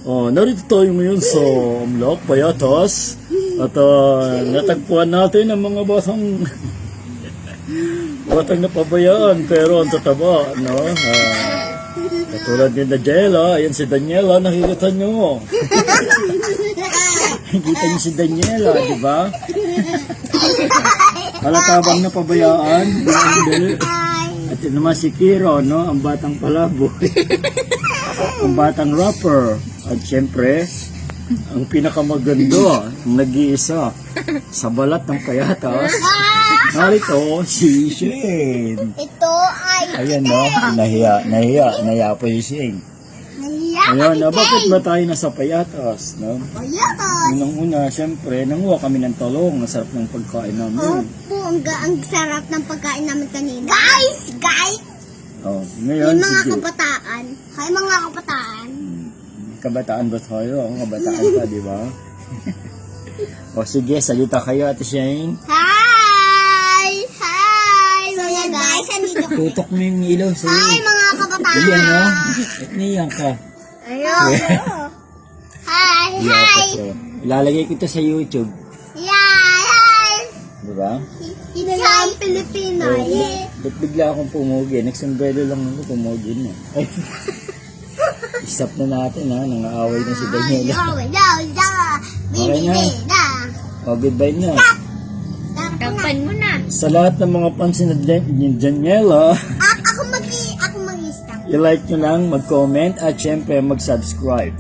Narito tayo ngayon sa Amlak, Payatas. At natagpuan natin ang mga batang napabayaan pero ang tataba, no? Katulad ni Daniela, ayan si Daniela, nakikita nyo. Nakikita nyo si Daniela, di ba? Palatabang napabayaan, hindi. At yun naman si Kiro, no? Ang batang palaboy. Ang batang rapper. At syempre, ang pinakamaganda, nag-iisa sa balat ng Payatas. Narito si Shane. Ito ay... Ayan, no? Nahiya po si Shane. Ayan, bakit ba tayo nasa Payatas, no? Payatas! Unang-una, syempre, nanguha kami ng talong. Masarap ng pagkain namin. Opo, ang sarap ng pagkain namin kanina. Guys! Ngayon, Yung mga sige. kabataan. Hay mga kabataan. Kabataan ba tayo? Ang kabataan pa, di ba? Sige, salita kayo, Ate Shane. Hi! Mga guys, andito ko. Tutok mo yung ilaw sa'yo. Hi mga kabataan! Dali, ano? Niyan ka. Ayun. Hi! Ilalagay ko ito sa YouTube. Hi! Di ba? Ito ang Pilipina. Ba't bigla akong pumugi? Nagsombrero lang ako, pumugi na. Ay. Stop na natin, ha? Nangaaway na si Daniela. Okay na. Goodbye na. Tapan mo na. Sa lahat ng mga pansin na Daniela, Ako mag-i-stop. i-like nyo lang, mag-comment, at syempre mag-subscribe.